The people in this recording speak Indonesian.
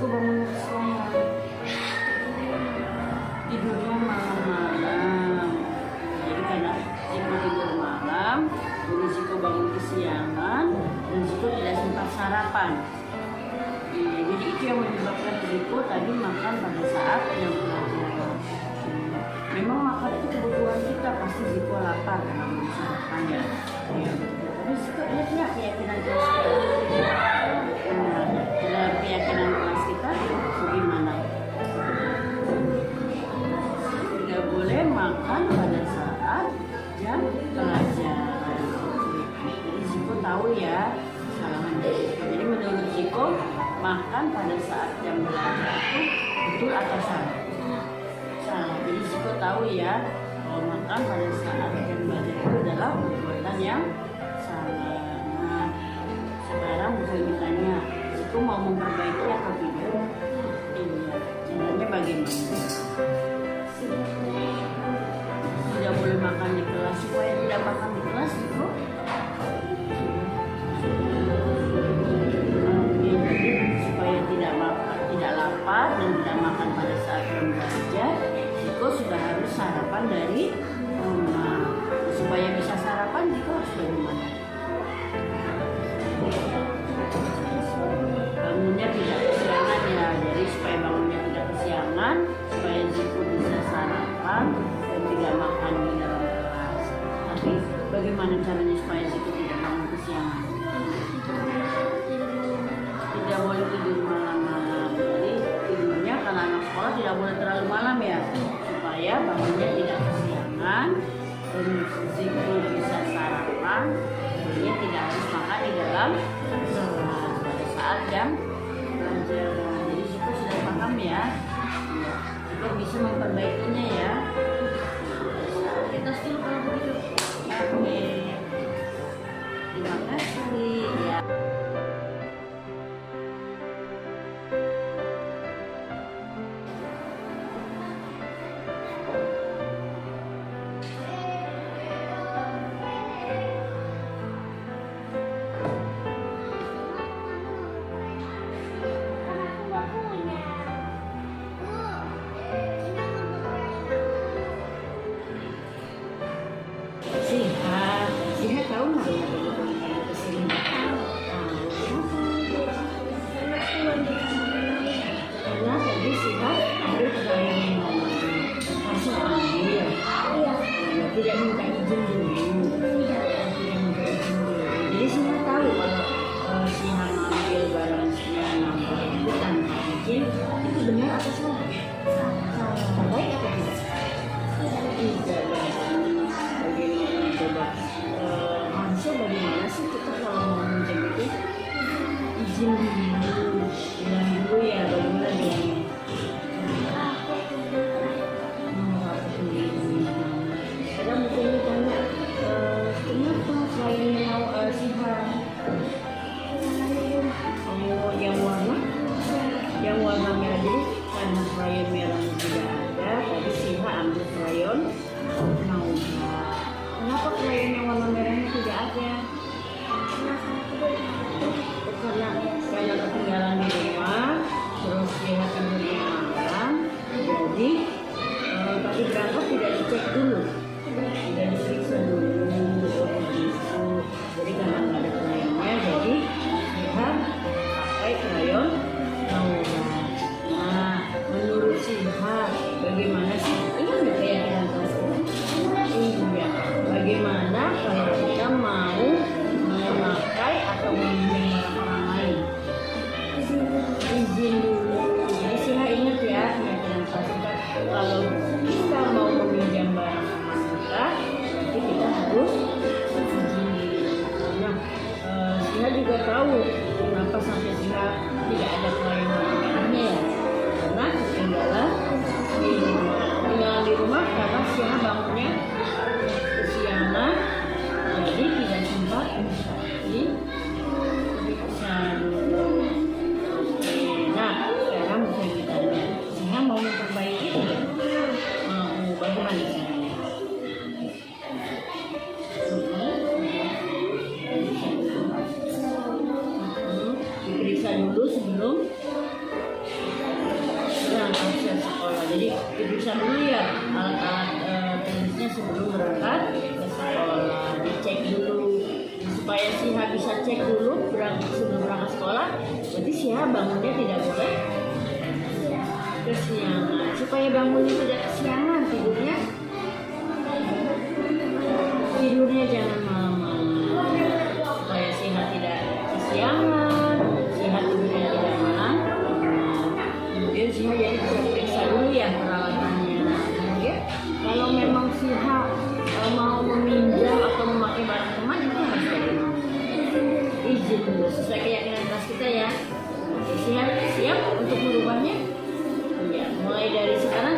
risiko bangun kesiangan. Tidurnya malam-malam. Jadi karena tidur malam, risiko bangun kesiangan, risiko tidak sempat sarapan. Jadi itu yang menyebabkan risiko tadi makan pada saat yang pelajaran. Memang makan itu kebutuhan kita, pasti risiko lapar karena belum sarapan ya. Tapi lihat keyakinan kelas kita. Dalam keyakinan kelas kita bagaimana? Tidak boleh makan pada saat jam pelajaran. Risiko tahu ya kesalahan risiko. Jadi menurut risiko makan pada saat jam belajar itu betul atau salah? Salah. Jadi risiko tahu ya kalau makan pada saat jam belajar itu adalah perbuatan yang salah. Nah, sekarang bisa ditanya, itu mau memperbaiki atau tidak? Iya. Caranya bagaimana? Tidak boleh makan di kelas. Supaya tidak makan di kelas itu supaya tidak lapar dan tidak makan pada saat belajar, Ziko sudah harus sarapan dari rumah. Supaya bisa sarapan, Ziko harus bagaimana? Bangunnya tidak kesiangan ya. Jadi supaya bangunnya tidak kesiangan, supaya Ziko bisa sarapan dan tidak makan di dalam kelas. Tapi bagaimana caranya supaya Ziko tidak bangun kesiangan? Tidak boleh tidur malam-malam. Jadi tidurnya karena anak sekolah tidak boleh terlalu malam ya, supaya bangunnya tidak kesiangan dan Ziko bisa sarapan. Dia tidak harus makan di dalam kelas pada saat jam pelajaran. Jadi Ziko sudah paham ya. Ziko bisa memperbaikinya ya. Kita dulu kalau begitu. Oke. Terima kasih ya. Sihat tahu nggak ya kesini? Karena tadi Sihat ambil pertanyaan langsung ambil, tidak minta izin dulu. Jadi Sihat tahu kalau Sihat ambil barang Sihat nambah itu tanpa izin itu benar atau salah? Baik atau tidak? Tidak. Manusia bagaimana sih kita kalau mau minjem itu izin dulu, bilang dulu ya bagaimana bilangnya? Kadang mungkin ditanya, kenapa kliennya mau Sihat? Oh, yang warna merah. Jadi karena krayon merah tidak ada, tadi Sihat ambil krayon Nauba. Kenapa krayon yang warna merahnya tidak ada? Karena ketinggalan di rumah, terus Sihat tidurnya malam, jadi tadi berangkat tidak dicek dulu, tidak diperiksa dulu. Jadi karena nggak ada krayonnya, jadi Sihat pakai krayon Nauba. Nah, menurut Sihat bagaimana sih? Ini udah keyakinan kelas ini. Iya. Bagaimana kalau kita mau memakai atau meminjam barang orang lain? Izin dulu. Jadi Sihat ingat ya, keyakinan kelas kita, kalau kita mau meminjam barang teman kita, nanti kita harus izin dulu. Nah, Sihat juga tahu kenapa sampai Sihat tidak ada klien lainnya ya, karena ketinggalan di rumah karena Sihat bangunnya kesiangan, jadi tidak sempat diperiksa dulu. Oke, nah sekarang bisa ditanya, Sihat mau memperbaiki tidak? Mau, bagaimana caranya? Diperiksa dulu sebelum diperiksa dulu ya alat-alat teknisnya sebelum berangkat ke sekolah, dicek dulu supaya si H bisa cek dulu sebelum berangkat sekolah. Berarti si H bangunnya tidak boleh kesiangan, supaya bangunnya tidak kesiangan, tidurnya jangan malam-malam, supaya si H tidak kesiangan, si H tidurnya tidak malam. Kemudian si H jadi bisa periksa dulu ya peralatannya. Kemudian kalau memang si H mau meminjam atau memakai barang teman, itu harus dari izin dulu sesuai keyakinan kelas kita ya. Oke, si H siap untuk merubahnya? Ya, mulai dari sekarang